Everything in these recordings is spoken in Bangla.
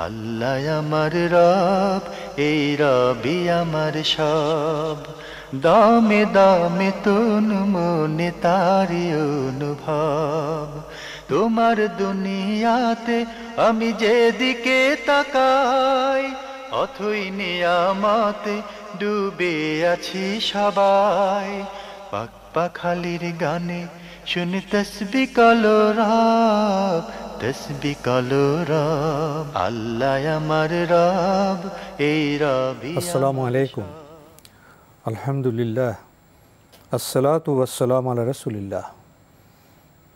আল্লাহ আমার রব, এই রবি আমার সব। দামে দামে তুন মনে তারি অনুভব। তোমার দুনিয়াতে আমি যেদিকে তাকাই, অথই নিয়ামতে ডুবে আছি সবাই। পাক পাখালির গানে শুনি তসবি কলরব, তসবি কলরব। আল্লাহ আমার রব, এই রবি। আসসালামু আলাইকুম, আলহামদুলিল্লাহ, আসসালাতু ওয়াসসালামু আলা রাসূলিল্লাহ।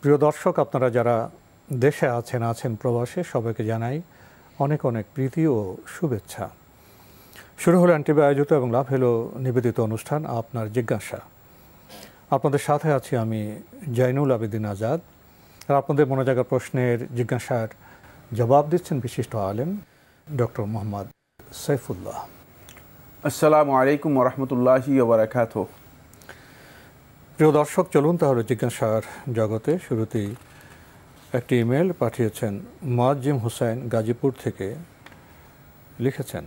প্রিয় দর্শক, আপনারা যারা দেশে আছেন প্রবাসে, সবাইকে জানাই অনেক অনেক প্রীতি ও শুভেচ্ছা। শুরু হলো এনটিভি আয়োজিত এবং লাভ হলো নিবেদিত অনুষ্ঠান আপনার জিজ্ঞাসা। আপনাদের সাথে আছি আমি জাইনুল আবেদিন আজাদ। আর আপনাদের মনোজাগা প্রশ্নের জিজ্ঞাসার জবাব দিচ্ছেন বিশিষ্ট আলেম ডক্টর মোহাম্মদ সাইফুল্লাহ। আসসালামু আলাইকুম ওয়া রাহমাতুল্লাহি ওয়া বারাকাতুহু। প্রিয় দর্শক, চলুন তাহলে জিজ্ঞাসার জগতে। শুরুতেই একটি ইমেল পাঠিয়েছেন মুয়াজ্জিম হোসেন গাজীপুর থেকে। লিখেছেন,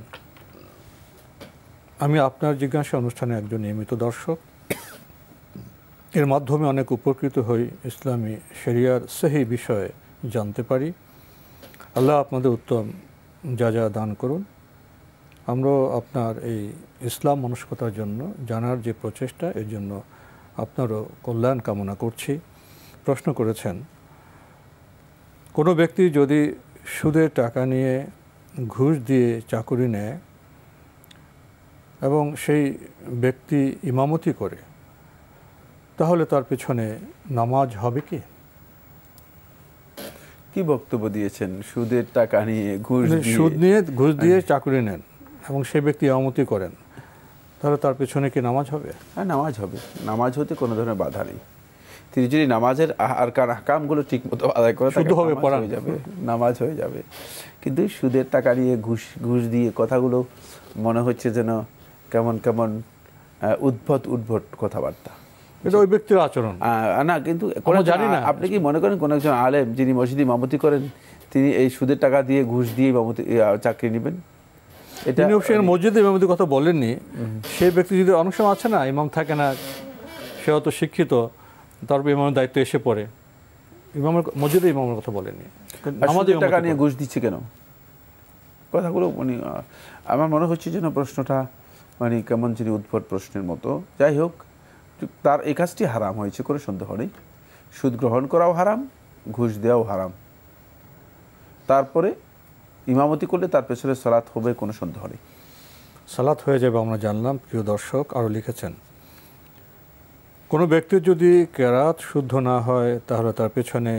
আমি আপনার জিজ্ঞাসা অনুষ্ঠানে একজন নিয়মিত দর্শক। এর মাধ্যমে অনেক উপকৃত হই, ইসলামী শরিয়ার সহি বিষয়ে জানতে পারি। আল্লাহ আপনাদের উত্তম যা দান করুন। আমরাও আপনার এই ইসলাম মনস্কতার জন্য জানার যে প্রচেষ্টা, এর জন্য আপনারও কল্যাণ কামনা করছি। প্রশ্ন করেছেন, কোনো ব্যক্তি যদি সুদের টাকা নিয়ে ঘুষ দিয়ে চাকুরি নেয় এবং সেই ব্যক্তি ইমামতি করে, তাহলে তার পেছনে নামাজ হবে কি? কি বক্তব্য দিয়েছেন? সুদের টাকা নিয়ে ঘুষ দিয়ে চাকুরি নেন এবং সেই ব্যক্তি ইমামতি করেন, তাহলে তার পেছনে কি নামাজ হবে? হ্যাঁ, নামাজ হবে। নামাজ হতে কোনো ধরনের বাধা নেই। তিনি যদি নামাজের আহকামগুলো ঠিক মতো আদায় করে শুদ্ধ হবে, পড়া হয়ে যাবে, নামাজ হয়ে যাবে। কিন্তু সুদের টাকা নিয়ে ঘুষ দিয়ে কথাগুলো মনে হচ্ছে যেন কেমন কেমন উদ্ভট কথাবার্তা। এটা ওই ব্যক্তির আচরণ না, কিন্তু জানি না। আপনি কি মনে করেন কোন একজন আলেম যিনি মসজিদে ইমামতি করেন, তিনি এই সুদের টাকা দিয়ে ঘুষ দিয়ে ইমামতি চাকরি নেবেন? এটা মসজিদে ইমামতির কথা বলেননি। সেই ব্যক্তি যদি অনেক সময় আছে না, ইমাম থাকে না, সে অত শিক্ষিত, তারপর ইমামের দায়িত্ব এসে পড়ে, মসজিদে ইমামের কথা বলেননি। আমাদের টাকা নিয়ে ঘুষ দিচ্ছে কেন? কথাগুলো মানে আমার মনে হচ্ছে যেন প্রশ্নটা মানে কেমন যিনি উদ্ভট প্রশ্নের মতো। যাই হোক, তার এই কাজটি হারাম হয়েছে, কোনো সন্দেহ নেই। সুদ গ্রহণ করাও হারাম, ঘুষ দেওয়াও হারাম। তারপরে ইমামতি করলে তার পেছনে সালাত হবে, কোনো সন্দেহ নেই। সালাত হয়ে যাবে, আমরা জানলাম। প্রিয় দর্শক আরও লিখেছেন, কোনো ব্যক্তির যদি কেরাত শুদ্ধ না হয়, তাহলে তার পেছনে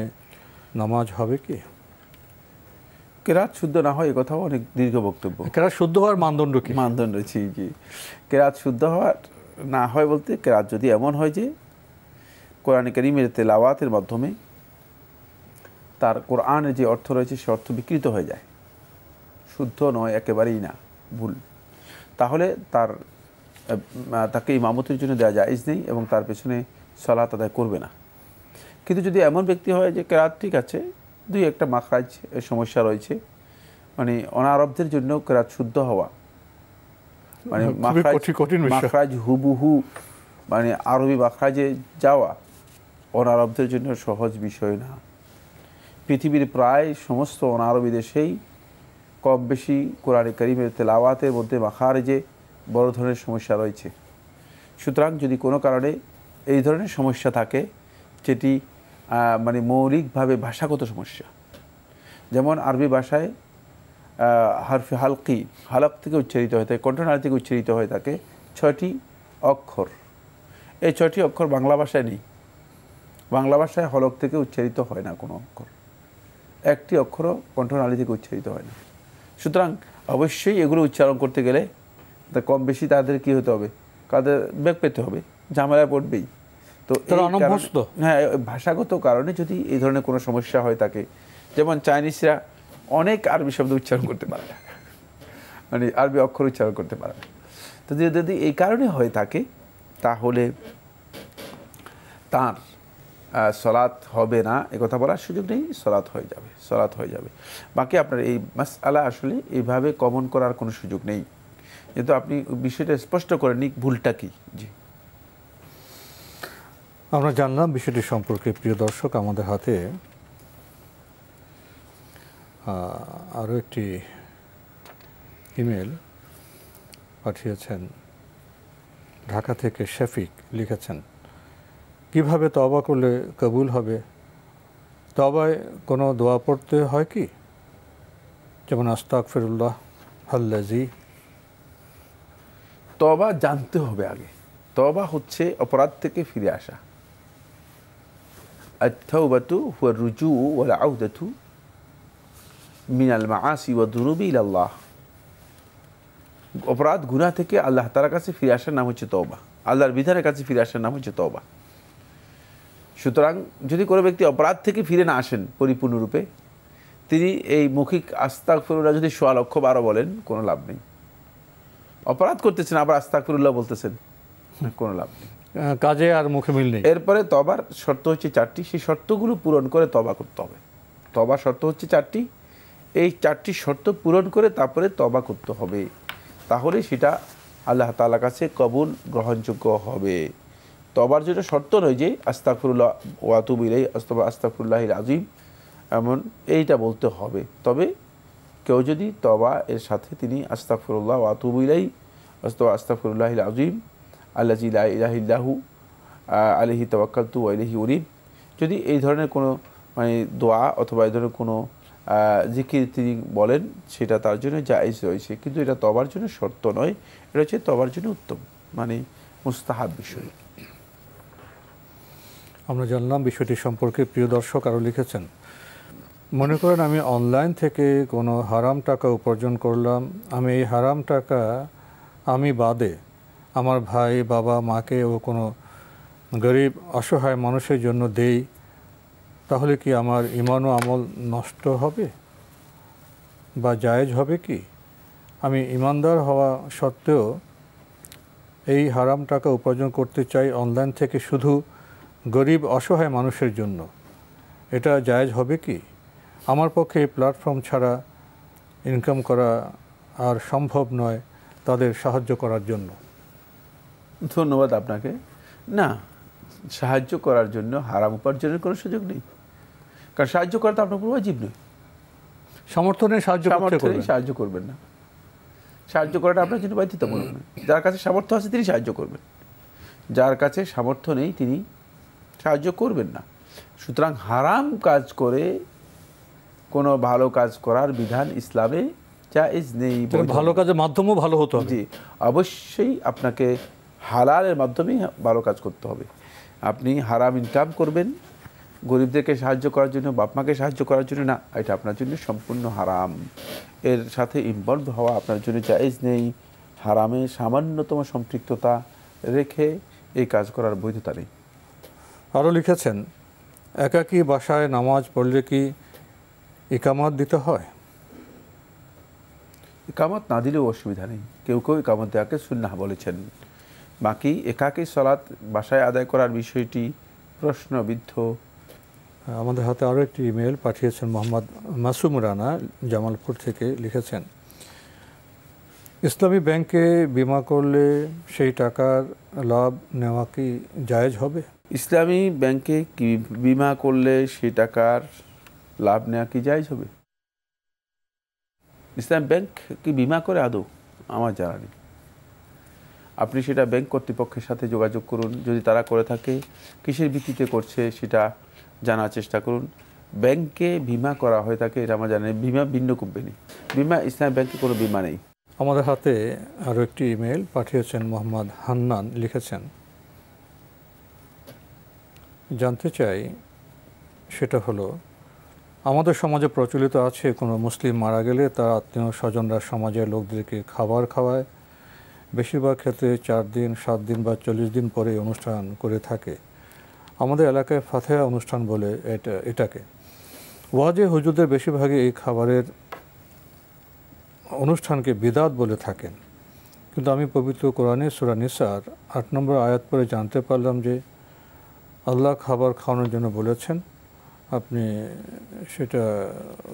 নামাজ হবে কি? কেরাত শুদ্ধ না হয়, এ কথাও অনেক দীর্ঘ বক্তব্য। কেরাত শুদ্ধ হওয়ার মানদণ্ড কি? মানদণ্ড জি। কেরাত শুদ্ধ হওয়ার না হয় বলতে, কেরাত যদি এমন হয় যে কোরআন কারীমের তেলাওয়াতের মাধ্যমে তার কোরআনের যে অর্থ রয়েছে সে অর্থ বিকৃত হয়ে যায়, শুদ্ধ নয়, একেবারেই না, ভুল, তাহলে তাকে ইমামতির জন্য দেওয়া জায়েজ নেই এবং তার পেছনে সালাত আদায় করবে না। কিন্তু যদি এমন ব্যক্তি হয় যে কেরাত ঠিক আছে, দুই একটা মাখরাজ সমস্যা রয়েছে, মানে অনারবদের জন্য কেরাত শুদ্ধ হওয়া মানে মাখরাজ হুবহু মানে আরবি মাখরাজে যাওয়া অনারবদের জন্য সহজ বিষয় না। পৃথিবীর প্রায় সমস্ত অনারবি দেশেই কম বেশি কোরআন কারীমের তেলাওয়াতের মধ্যে মাখারেজে বড় ধরনের সমস্যা রয়েছে। সুতরাং যদি কোনো কারণে এই ধরনের সমস্যা থাকে, যেটি মানে মৌলিকভাবে ভাষাগত সমস্যা, যেমন আরবি ভাষায় হারফে হালকি, হালক থেকে উচ্চারিত হয়ে থাকে, কণ্ঠনালী থেকে উচ্চারিত হয়ে থাকে 6টি অক্ষর। এই 6টি অক্ষর বাংলা ভাষায় নেই। বাংলা ভাষায় হলক থেকে উচ্চারিত হয় না কোনো অক্ষর, একটি অক্ষরও কণ্ঠনালী থেকে উচ্চারিত হয় না। সুতরাং অবশ্যই এগুলো উচ্চারণ করতে গেলে কম বেশি তাদের কি হতে হবে, কাদের বেগ পেতে হবে, ঝামেলায় পড়বেই। তো হ্যাঁ, ভাষাগত কারণে যদি এই ধরনের কোনো সমস্যা হয় থাকে, যেমন চাইনিজরা অনেক আরবি শব্দ উচ্চারণ করতে পারে না, মানে আরবি অক্ষর উচ্চারণ করতে পারে না। তো যদি এই কারণে হয়ে থাকে, তাহলে তার সলাৎ হবে না এ কথা বলার সুযোগ নেই, সলাৎ হয়ে যাবে, সলাৎ হয়ে যাবে। বাকি আপনার এই মাসআলা আসলে এইভাবে কমন করার কোনো সুযোগ নেই, কিন্তু আপনি বিষয়টা স্পষ্ট করে নিক ভুলটা কি। জি, আমরা জানলাম বিষয়টি সম্পর্কে। প্রিয় দর্শক, আমাদের হাতে আরও একটি ইমেল পাঠিয়েছেন ঢাকা থেকে শফিক, লিখেছেন কিভাবে তওবা করলে কবুল হবে? তওবায় কোনো দোয়া পড়তে হয় কি, যেমন আস্তাগফিরুল্লাহ আল্লাযী? তওবা জানতে হবে আগে। তওবা হচ্ছে অপরাধ থেকে ফিরে আসা। আত-তাওবাতু হুয়া রুজু ওয়াল আউদাতু মিনাল মাআসি ওয়া যুনুবি ইলাল্লাহ। অপরাধ গুনাহ থেকে আল্লাহ তাআলার কাছে ফিরে আসার নাম হচ্ছে তওবা, আল্লাহর বিধানের কাছে ফিরে আসার নাম হচ্ছে তওবা। সুতরাং যদি কোনো ব্যক্তি অপরাধ থেকে ফিরে না আসেন পরিপূর্ণরূপে, তিনি এই মৌখিক আস্তাগফিরুল্লাহ যদি ১০০ লক্ষ বারো বলেন কোনো লাভ নেই। অপরাধ করতেছেন আবার আস্তাগফিরুল্লাহ বলতেছেন, কোনো লাভ নেই, কাজে আর মুখে মিল নেই। এরপরে তবার শর্ত হচ্ছে 4টি, সেই শর্তগুলো পূরণ করে তবা করতে হবে। তবার শর্ত হচ্ছে 4টি, এই 4টি শর্ত পূরণ করে তারপরে তবা করতে হবে, তাহলে সেটা আল্লাহ তাআলার কাছে কবুল গ্রহণযোগ্য হবে। তবার যেটা শর্ত নয় যে আস্তাগফিরুল্লাহ ওয়া আতুবু ইলাইহি আস্তাগফিরুল্লাহিল আযীম এমন এইটা বলতে হবে। তবে কেউ যদি তবা এর সাথে তিনি আস্তাগফিরুল্লাহ ওয়া আতুবু ইলাইহি আস্তাগফিরুল্লাহিল আযীম আল্লাযী লা ইলাহা ইল্লাহু আলাইহি তাওয়াক্কালতু ওয়া ইলাইহি উনীব, যদি এই ধরনের কোনো মানে দোয়া অথবা এই ধরনের কোনো জিকির তিনি বলেন, সেটা তার জন্য জায়েজ রয়েছে, কিন্তু এটা তবার জন্য শর্ত নয়, এটা হচ্ছে তবার জন্য উত্তম মানে মুস্তাহাব বিষয়। আমরা জানলাম বিষয়টি সম্পর্কে। প্রিয় দর্শক আরও লিখেছেন, মনে করেন আমি অনলাইন থেকে কোনো হারাম টাকা উপার্জন করলাম, আমি এই হারাম টাকা আমি বাদে আমার ভাই, বাবা, মাকে ও কোনো গরিব অসহায় মানুষের জন্য দেই, তাহলে কি আমার ঈমান ও আমল নষ্ট হবে বা জায়েজ হবে কি? আমি ঈমানদার হওয়া সত্ত্বেও এই হারাম টাকা উপার্জন করতে চাই অনলাইন থেকে শুধু গরিব অসহায় মানুষের জন্য, এটা জায়েজ হবে কি? আমার পক্ষে এই প্ল্যাটফর্ম ছাড়া ইনকাম করা আর সম্ভব নয় তাদের সাহায্য করার জন্য। ধন্যবাদ আপনাকে। না, সাহায্য করার জন্য হারাম উপার্জনের কোনো সুযোগ নেই, কারণ সাহায্য করা তো আপনার উপর ওয়াজিব নয়। সমর্থনে সাহায্য সাহায্য করবেন না, সাহায্য করাটা আপনার জন্য বাধ্যতামূলক নয়। যার কাছে সামর্থ্য আছে তিনি সাহায্য করবেন, যার কাছে সামর্থ্য নেই তিনি সাহায্য করবেন না। সুতরাং হারাম কাজ করে কোনো ভালো কাজ করার বিধান ইসলামে জায়েজ নেই। ভালো কাজের মাধ্যমও ভালো হতে হবে। জি, অবশ্যই আপনাকে হালালের মাধ্যমেই ভালো কাজ করতে হবে। আপনি হারাম ইনকাম করবেন গরিবদেরকে সাহায্য করার জন্য, বাপ মাকে সাহায্য করার জন্য না, এটা আপনার জন্য সম্পূর্ণ হারাম। এর সাথে ইনভলভ হওয়া আপনার জন্য জায়েজ নেই। হারামে সামান্যতম সম্পৃক্ততা রেখে এই কাজ করার বৈধতা নেই। আরও লিখেছেন, একাকী বাসায় নামাজ পড়লে কি ইকামত দিতে হয়? ইকামত না দিলেও অসুবিধা নেই, কেউ কেউ ইকামত দেওয়াকে সুন্নাহ বলেছেন। বাকি একাকী সালাত বাসায় আদায় করার বিষয়টি প্রশ্নবিদ্ধ। আমাদের হাতে আরও একটি ইমেল পাঠিয়েছেন মোহাম্মদ মাসুম রানা জামালপুর থেকে, লিখেছেন ইসলামী ব্যাংকে বিমা করলে সেই টাকার লাভ নেওয়া কি জায়েজ হবে? ইসলামী ব্যাংকে কি বিমা করলে সেই টাকার লাভ নেওয়া কি জায়েজ হবে? ইসলাম ব্যাংক কি বিমা করে আদৌ? আমার জানা নেই। আপনি সেটা ব্যাংক কর্তৃপক্ষের সাথে যোগাযোগ করুন, যদি তারা করে থাকে কিসের ভিত্তিতে করছে সেটা জানার চেষ্টা করুন। ব্যাংকে বিমা করা হয়ে থাকে এটা আমার জানা নেই। বিমা ভিন্ন কোম্পানি, বিমা ইসলাম ব্যাংকে কোনো বিমা নেই। আমাদের হাতে আরও একটি ইমেল পাঠিয়েছেন মোহাম্মদ হান্নান, লিখেছেন জানতে চাই সেটা হলো, আমাদের সমাজে প্রচলিত আছে কোনো মুসলিম মারা গেলে তার আত্মীয় স্বজনরা সমাজের লোকদেরকে খাবার খাওয়ায়, বেশিরভাগ ক্ষেত্রে 4 দিন 7 দিন বা 40 দিন পরে অনুষ্ঠান করে থাকে। আমাদের এলাকায় ফাতেহা অনুষ্ঠান বলে এটাকে। ওয়াজে হুজুরদের বেশিরভাগই এই খাবারের অনুষ্ঠানকে বিদাত বলে থাকেন, কিন্তু আমি পবিত্র কোরআনে সূরা নিসার 8 নম্বর আয়াত পড়ে জানতে পারলাম যে আল্লাহ খাবার খাওয়ানোর জন্য বলেছেন, আপনি সেটা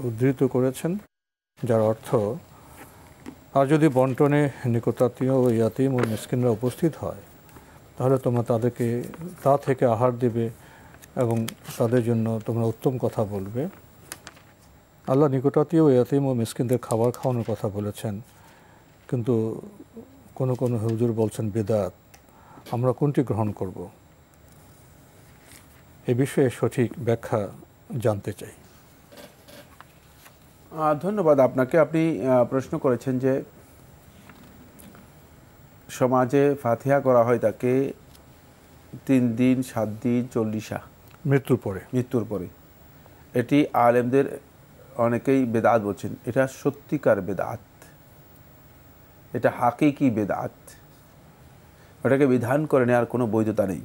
উদ্ধৃত করেছেন, যার অর্থ আর যদি বন্টনে নিকটাত্মীয় ও ইয়াতীম ও মিসকিনরা উপস্থিত হয় তাহলে তোমরা তাদেরকে তা থেকে আহার দেবে এবং তাদের জন্য তোমরা উত্তম কথা বলবে। আল্লাহ নিকটাত্মীয় ইয়াতীম ও মিসকিনদের খাবার খাওয়ানোর কথা বলেছেন, কিন্তু কোনো কোনো হুজুর বলছেন বেদাত। আমরা কোনটি গ্রহণ করব? এ বিষয়ে সঠিক ব্যাখ্যা জানতে চাই। ধন্যবাদ আপনাকে। আপনি প্রশ্ন করেছেন যে সমাজে ফাতিহা করা হয় তাকে 3 দিন, 7 দিন, 40 মৃত্যুর পরে। এটি আলেমদের অনেকেই বেদাত বলছেন। এটা সত্যিকার বেদাত, এটা হাকিকি বেদাত, ওটাকে বিধান করে নেওয়ার কোনো বৈধতা নেই।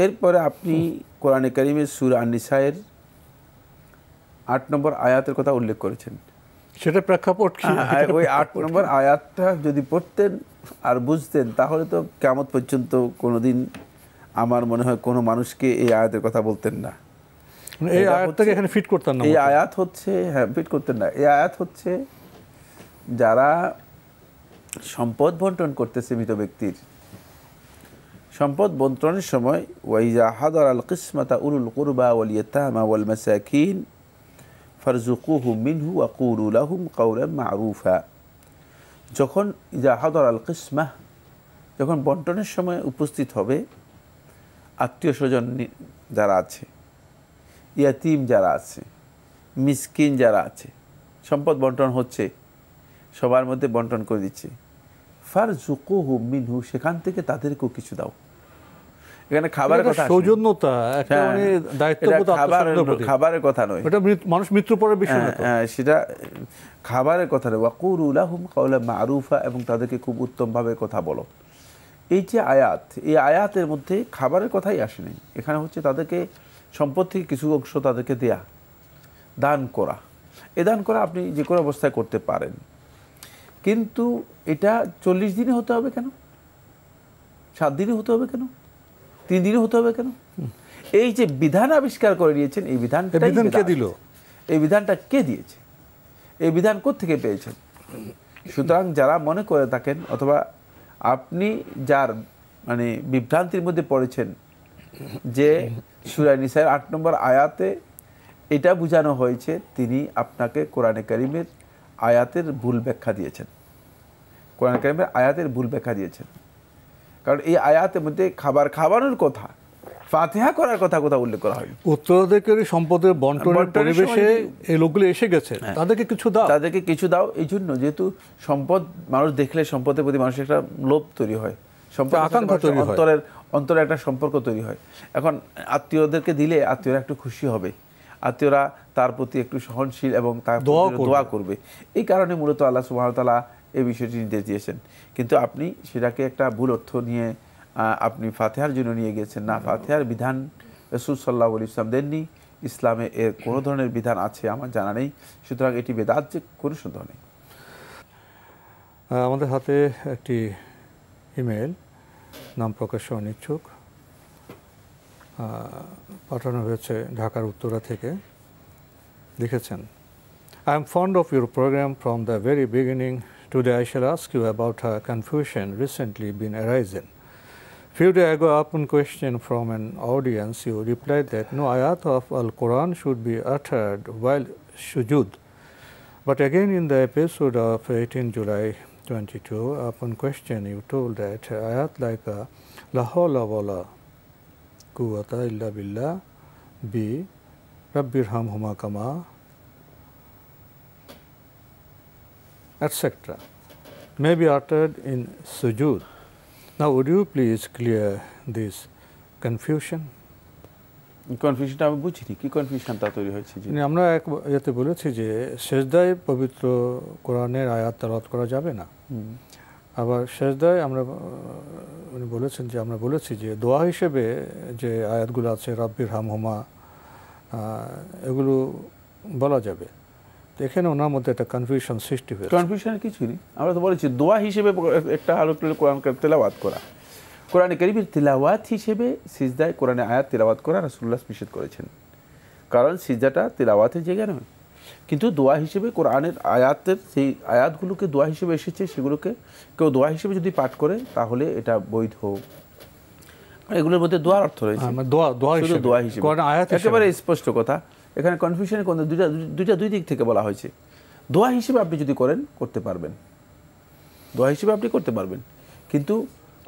এরপরে আপনি কোরআনে কারিমের সূরা আন-নিসায়ের 8 নম্বর আয়াতের কথা উল্লেখ করেছেন। সেটা প্রেক্ষাপট কি? ওই 8 নম্বর আয়াতটা যদি পড়তেন আর বুঝতেন তাহলে তো কিয়ামত পর্যন্ত কোনোদিন আমার মনে হয় কোনো মানুষকে এই আয়াতের কথা বলতেন না। এই আয়াতটাকে এখানে ফিট করতেন না। এই আয়াত হচ্ছে, হ্যাঁ, ফিট করতেন না। এই আয়াত হচ্ছে যারা সম্পদ বন্টন করতেছে মৃত ব্যক্তির, সম্পদ বন্টনের সময় ওয়াইজা হাদার আল কিসমাতা উলুল কুরবা ওয়াল ইয়াতামা ওয়াল মাসাকিন ফারজুকুহুম মিনহু ওয়া কুলু লাহুম কাওলাম মারুফা। যখন ইজা হাদার আল কিসমা, যখন বন্টনের সময় উপস্থিত হবে আত্মীয় স্বজন যারা আছে, ইয়াতিম যারা আছে, মিসকিন যারা আছে, সম্পদ বন্টন হচ্ছে, সবার মধ্যে বন্টন করে দিচ্ছে। ফারজুকুহুম মিনহু, সেখান থেকে তাদেরকেও কিছু দাও। এখানে খাবারের কথা, সৌজন্যতা, একটা মানে দায়িত্ববোধ, খাবারের কথা নয়। এটা মানুষ মৃত্যুর পরের বিষয় না, সেটা খাবারের কথা নয়। ওয়াকুলু লাহুম কাওলাম মারুফা, এবং তাদেরকে খুব উত্তমভাবে কথা বলো। এই যে আয়াত, এই আয়াতের মধ্যে খাবারের কথাই আসেনি। এখানে হচ্ছে তাদেরকে সম্পদ থেকে কিছু অংশ তাদেরকে দেয়া, দান করা। এ দান করা আপনি যে কোনো অবস্থায় করতে পারেন, কিন্তু এটা 40 দিনে হতে হবে কেন? 7 দিনে হতে হবে কেন? 3 দিনে হতে হবে কেন? এই যে বিধান আবিষ্কার করে নিয়েছেন, এই বিধানটা কে দিল? এই বিধানটা কে দিয়েছে? এই বিধান কোত্থেকে পেয়েছেন? সুতরাং যারা মনে করে থাকেন, অথবা আপনি যার মানে বিভ্রান্তির মধ্যে পড়েছেন যে সূরা নিসার 8 নম্বর আয়াতে এটা বোঝানো হয়েছে, তিনি আপনাকে কোরআনে কারিমের আয়াতের ভুল ব্যাখ্যা দিয়েছেন। কোরআনে কারিমের আয়াতের ভুল ব্যাখ্যা দিয়েছেন। কারণ এই আয়াতের মধ্যে খাবার খাওয়ানোর কথা, ফাতিহা করার কথা কোথাও উল্লেখ করা হয়। উত্তরাধিকারী সম্পদের বন্টনের পরিবেশে এই লোকগুলো এসে গেছে, তাদেরকে কিছু দাও, তাদেরকে কিছু দাও। এই জন্য যেহেতু সম্পদ, মানুষ দেখলে সম্পদের প্রতি মানুষের একটা লোভ তৈরি হয়, সম্পদ আকাঙ্ক্ষা তৈরি হয়, অন্তরে একটা সম্পর্ক তৈরি হয়। এখন আত্মীয়দেরকে দিলে আত্মীয়রা একটু খুশি হবে, আত্মীয়রা তার প্রতি একটু সহনশীল এবং তার দোয়া করবে। এই কারণে মূলত আল্লাহ সুবহানাহু ওয়া তাআলা এই বিষয়টি নির্দেশ দিয়েছেন। কিন্তু আপনি সেটাকে একটা ভুল অর্থ নিয়ে আপনি ফাতিহার জন্য নিয়ে গিয়েছেন। না, ফাতিহার বিধান রাসূল সাল্লাল্লাহু আলাইহি ওয়াসাল্লাম দেননি। ইসলামে এর কোনো ধরনের বিধান আছে আমার জানা নেই। সুতরাং এটি বেদাত যে কোনো সন্দেহ নেই। আমাদের হাতে একটি ইমেল, নাম প্রকাশে অনিচ্ছুক, পাঠানো হয়েছে ঢাকার উত্তরা থেকে। লিখেছেন, I am fond of your program from the very beginning. Today I shall ask you about a confusion recently been arising. Few days ago, upon question from an audience, you replied that no ayat of Al-Quran should be uttered while sujud. But again in the episode of 18 July 22, upon question you told that ayat like La hawla wa la quwwata illa billah bi Rabbirhamhuma kama etc. may be uttered in sujud. Now would you please clear this confusion? কনফিউশনটা আমি বুঝিনি, কি কনফিউশনটা তৈরি হয়েছে? আমরা এতে বলেছি যে সেজদায় পবিত্র কোরআনের আয়াত তেলাওয়াত করা যাবে না। আবার সেজদায় আমরা বলেছেন যে, আমরা বলেছি যে দোয়া হিসেবে যে আয়াতগুলো আছে রাব্বির হামহুমা, এগুলো বলা যাবে। তো এখানে ওনার মধ্যে একটা কনফিউশন সৃষ্টি হয়েছে। কনফিউশন কিছুই নেই, আমরা তো বলেছি দোয়া হিসেবে একটা কোরআন তেলাওয়াত করা। কোরআনে কারীমের তিলাওয়াত হিসেবে সিজদায় কোরআনে আয়াত তিলাওয়াত করা রাসূলুল্লাহ নিষেধ করেছেন, কারণ সিজদাটা তিলাওয়াতের জায়গা নয়। কিন্তু দোয়া হিসেবে কোরআনের আয়াতের সেই আয়াতগুলোকে দোয়া হিসেবে এসেছে, সেগুলোকে কেউ দোয়া হিসেবে যদি পাঠ করে তাহলে এটা বৈধ। এগুলোর মধ্যে দোয়ার অর্থ রয়েছে, শুধু দোয়া হিসেবে, একেবারে স্পষ্ট কথা। এখানে কনফিউশনে কোন দুই দিক থেকে বলা হয়েছে। দোয়া হিসেবে আপনি যদি করেন করতে পারবেন, দোয়া হিসেবে আপনি করতে পারবেন, কিন্তু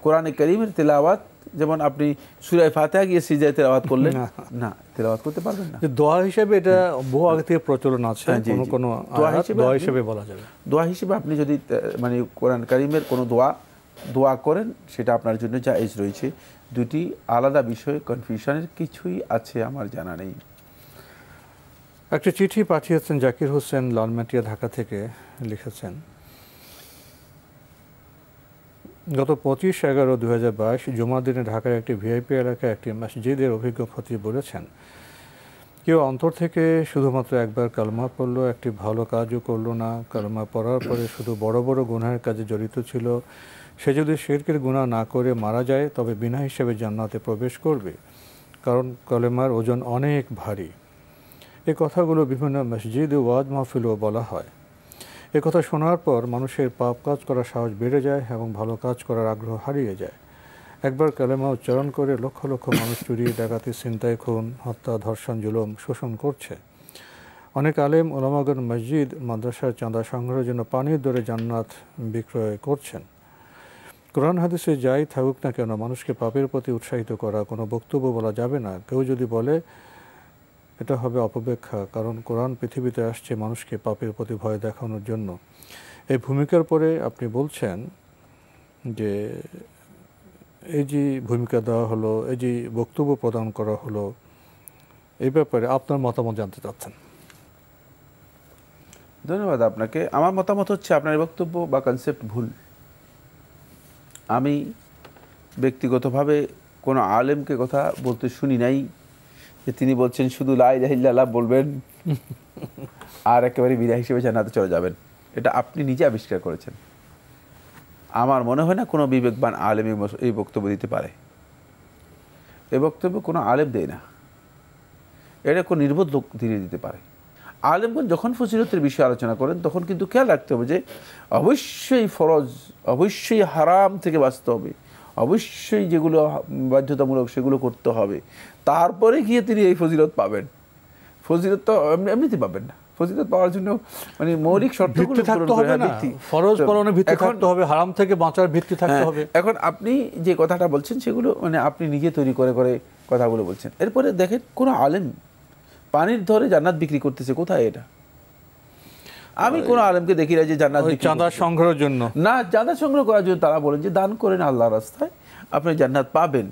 কোরআনে কারীমের তেলাওয়াত যেমন আপনি সূরা ফাতিহা গিয়ে সিজদায় তেলাওয়াত করলেন না, তেলাওয়াত করতে পারবেন না। দোয়া হিসেবে এটা বহু আগে থেকে প্রচলন আছে, কোন দোয়া হিসেবে বলা যাবে। দোয়া হিসেবে আপনি যদি মানে কোরআন কারীমের কোনো দোয়া করেন সেটা আপনার জন্য জায়েজ রয়েছে। দুটি আলাদা বিষয়, কনফিউশনের কিছুই আছে আমার জানা নেই। একটা চিঠি পাঠিয়েছেন জাকির হোসেন লালমাটিয়া, ঢাকা থেকে। লিখেছেন, গত 25/11/2022 জুমার দিনে ঢাকার একটি ভিআইপি এলাকায় একটি মসজিদের অভিজ্ঞ খতিব বলেছেন, কেউ অন্তর থেকে শুধুমাত্র একবার কালমা পড়লো, একটি ভালো কাজও করলো না, কালমা পড়ার পরে শুধু বড় বড় গুনাহের কাজে জড়িত ছিল, সে যদি শিরকের গুনাহ না করে মারা যায় তবে বিনা হিসেবে জান্নাতে প্রবেশ করবে, কারণ কালেমার ওজন অনেক ভারী। এই কথাগুলো বিভিন্ন মসজিদ ও ওয়াজ মাহফিলেও বলা হয়। এ কথা শোনার পর মানুষের পাপ কাজ করার সাহস বেড়ে যায় এবং ভালো কাজ করার আগ্রহ হারিয়ে যায়। একবার কালেমা উচ্চারণ করে লক্ষ লক্ষ মানুষ চুরি, ডাকাতি, ছিনতাই, খুন, হত্যা, ধর্ষণ, জুলুম, শোষণ করছে। অনেক আলেম ওলামাগণ মসজিদ মাদ্রাসার চাঁদা সংগ্রহের জন্য পানির দরে জান্নাত বিক্রয় করছেন। কোরআন হাদিসে যাই থাকুক না কেন, মানুষকে পাপের প্রতি উৎসাহিত করা কোনো বক্তব্য বলা যাবে না। কেউ যদি বলে এটা হবে অপব্যাখ্যা, কারণ কোরআন পৃথিবীতে আসছে মানুষকে পাপের প্রতি ভয় দেখানোর জন্য। এই ভূমিকার পরে আপনি বলছেন যে এই যে ভূমিকা দেওয়া হলো, এই যে বক্তব্য প্রদান করা হলো, এই ব্যাপারে আপনার মতামত জানতে চাচ্ছেন। ধন্যবাদ আপনাকে। আমার মতামত হচ্ছে আপনার বক্তব্য বা কনসেপ্ট ভুল। আমি ব্যক্তিগতভাবে কোনো আলেমকে কথা বলতে শুনি নাই যে তিনি বলছেন শুধু লা ইলাহা ইল্লাল্লাহ বলবেন আর একেবারে বিদায় হিসেবে জান্নাতে চলে যাবেন। এটা আপনি নিজে আবিষ্কার করেছেন। আমার মনে হয় না কোনো বিবেকবান আলেম এই বক্তব্য দিতে পারে। এই বক্তব্য কোনো আলেম দেয় না, এটা কোনো নির্বোধ লোক ধীরে দিতে পারে। আলেমগণ যখন ফজিলতের বিষয়ে আলোচনা করেন তখন কিন্তু খেয়াল রাখতে হবে যে অবশ্যই ফরজ, অবশ্যই হারাম থেকে বাঁচতে হবে, অবশ্যই যেগুলো বাধ্যতামূলক সেগুলো করতে হবে, তারপরে গিয়ে তিনি এই ফজিলত পাবেন। ফজিলত তো এমনিতে পাবেন না। ফজিলত পাওয়ার জন্য মানে মৌলিক শর্তগুলো থাকতে হবে না, ফরজ পালনের ভিত্তি থাকতে হবে, হারাম থেকে বাঁচার ভিত্তি থাকতে হবে। এখন আপনি যে কথাটা বলছেন সেগুলো মানে আপনি নিজে তৈরি করে করে কথাগুলো বলছেন। এরপরে দেখেন কোন আলেম পানির ধরে জান্নাত বিক্রি করতেছে, কোথায় এটা? আমি কোন আলেমকে দেখি না যে জান্নাত চাঁদা সংগ্রহের জন্য না, চাঁদা সংগ্রহ করার জন্য। তারা বলেন যে দান করেন আল্লাহর রাস্তায়, আপনি জান্নাত পাবেন।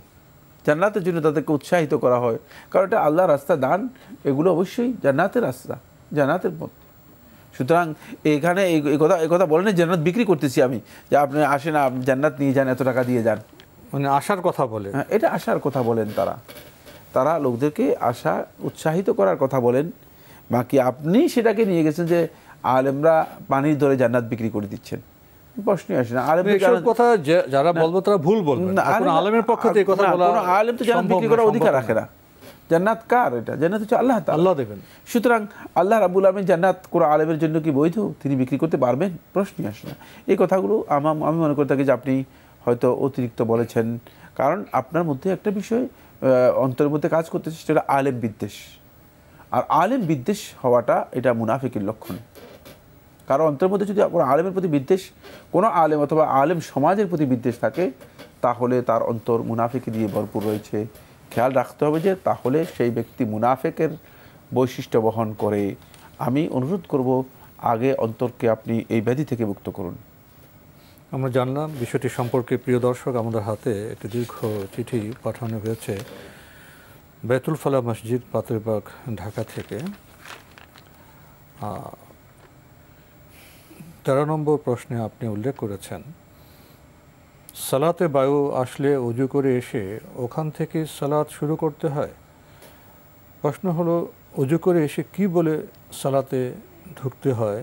জান্নাতের জন্য তাদেরকে উৎসাহিত করা হয়, কারণ এটা আল্লাহর রাস্তা, দান এগুলো অবশ্যই জান্নাতের রাস্তা, জান্নাতের পথ। সুতরাং এখানে এই কথা বলেন জান্নাত বিক্রি করতেছি আমি, যে আপনি আসেন জান্নাত নিয়ে যান, এত টাকা দিয়ে যান, মানে আশার কথা বলে। হ্যাঁ, এটা আশার কথা বলেন। তারা লোকদেরকে আশা উৎসাহিত করার কথা বলেন। বাকি আপনি সেটাকে নিয়ে গেছেন যে আলেমরা পানির দরে জান্নাত বিক্রি করে দিচ্ছেন। প্রশ্নই আসে না। আলেমের কথা যারা বলবে তারা ভুল বলবে। কোন আলেমের পক্ষে এই কথা বলা, কোন আলেম তো জান্নাত বিক্রি করার অধিকার রাখে না। জান্নাত কার? এটা জান্নাত হচ্ছে আল্লাহ তাআলা, আল্লাহ দেবেন। সুতরাং আল্লাহ রাব্বুল আলামিন জান্নাত কোন আলেমের জন্য কি বৈধ? তিনি বিক্রি করতে পারবেন? প্রশ্নই আসে না। এই কথাগুলো আমি মনে করে থাকি যে আপনি হয়তো অতিরিক্ত বলেছেন, কারণ আপনার মধ্যে একটা বিষয় অন্তরের মধ্যে কাজ করতেছে, সেটা আলেম বিদ্বেষ। আর আলেম বিদ্বেষ হওয়াটা এটা মুনাফিকের লক্ষণ। কারণ অন্তরের মধ্যে যদি কোনো আলেমের প্রতি বিদ্বেষ, কোনো আলেম অথবা আলেম সমাজের প্রতি বিদ্বেষ থাকে, তাহলে তার অন্তর মুনাফিকি দিয়ে ভরপুর রয়েছে। খেয়াল রাখতে হবে যে তাহলে সেই ব্যক্তি মুনাফিকের বৈশিষ্ট্য বহন করে। আমি অনুরোধ করব আগে অন্তরকে আপনি এই ব্যাধি থেকে মুক্ত করুন। আমরা জানলাম বিষয়টি সম্পর্কে। প্রিয় দর্শক, আমাদের হাতে একটি দীর্ঘ চিঠি পাঠানো হয়েছে বাইতুল ফালাহ মসজিদ, পাত্রীবাগ, ঢাকা থেকে। 13 নম্বর প্রশ্নে আপনি উল্লেখ করেছেন, সালাতে বায়ু আসলে উজু করে এসে ওখান থেকে সালাত শুরু করতে হয়। প্রশ্ন হলো, উজু করে এসে কি বলে সালাতে ঢুকতে হয়?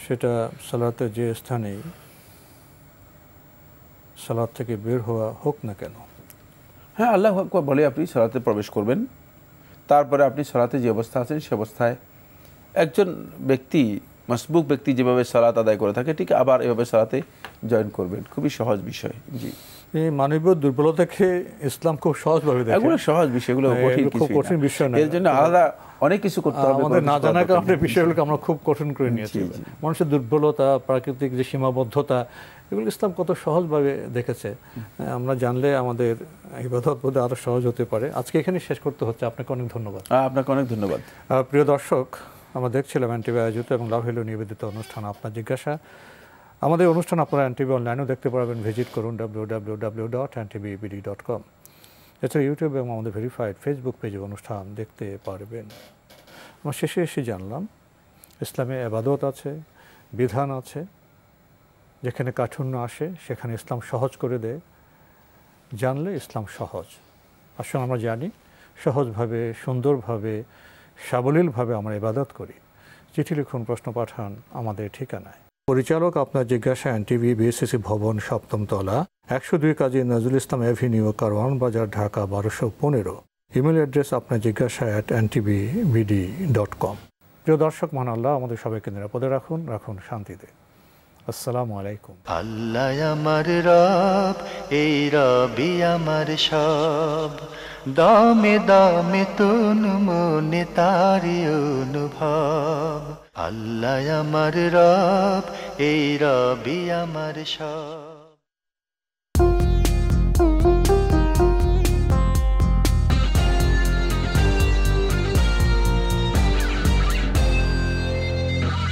সেটা সালাতের যে স্থানেই সালাত থেকে বের হওয়া হোক না কেন? হ্যাঁ, আল্লাহু আকবার বলে আপনি সালাতে প্রবেশ করবেন। তারপরে আপনি সালাতে যে অবস্থা আছেন সে অবস্থায় একজন ব্যক্তি, মাসবুক ব্যক্তি যেভাবে সালাত আদায় করে থাকে ঠিক আবার এভাবে সালাতে জয়েন করবেন। খুবই সহজ বিষয়। জি, এই মানবীয় দুর্বলতাকে ইসলাম খুব সহজভাবে দেখে। এগুলো সহজ বিষয়, এগুলো কঠিন বিষয় না। এর জন্য আলাদা অনেক কিছু করতে হবে, আমাদের না জানার কারণে বিষয়গুলোকে আমরা খুব কঠিন করে নিয়েছি। মানুষের দুর্বলতা, প্রাকৃতিক যে সীমাবদ্ধতা, এগুলো ইসলাম কত সহজভাবে দেখেছে। আমরা জানলে আমাদের ইবাদত বোধহয় আরো সহজ হতে পারে। আজকে এখানে শেষ করতে হচ্ছে। আপনাকে অনেক ধন্যবাদ। আপনাকে অনেক ধন্যবাদ। প্রিয় দর্শক, আমরা দেখছিলাম এনটিভি আয়োজিত এবং লাভ হ্যালো নিবেদিত অনুষ্ঠান আপনার জিজ্ঞাসা। আমাদের অনুষ্ঠান আপনারা এনটিভি অনলাইনেও দেখতে পারবেন। ভিজিট করুন www.ntvbd.com। এছাড়া ইউটিউব এবং আমাদের ভেরিফাইড ফেসবুক পেজে অনুষ্ঠান দেখতে পারবেন। আমরা শেষে এসে জানলাম ইসলামে ইবাদত আছে, বিধান আছে। যেখানে কাঠিন্য আসে সেখানে ইসলাম সহজ করে দেয়। জানলে ইসলাম সহজ। আসলে আমরা জানি সহজভাবে, সুন্দরভাবে, সাবলীলভাবে আমরা ইবাদত করি। চিঠি লিখুন, প্রশ্ন পাঠান আমাদের ঠিকানায়। পরিচালক আপনার জিজ্ঞাসা, এনটিভি, বিএসসিসি ভবন, 7ম তলা, 102 কাজী নজরুল ইসলাম অ্যাভিনিউ, কারওয়ান বাজার, ঢাকা 1215। ইমেল অ্যাড্রেস আপনার জিজ্ঞাসা @ntvbd.com। প্রিয় দর্শক, মহান আল্লাহ আমাদের সবাইকে নিরাপদে রাখুন, রাখুন শান্তিতে। আসসালামু আলাইকুম। আল্লাহ আমার রব, এই রবি আমার সব, দামে দামে তুন মনে তারি অনুভব। আল্লাহ আমার রব, এই রবি আমার সব।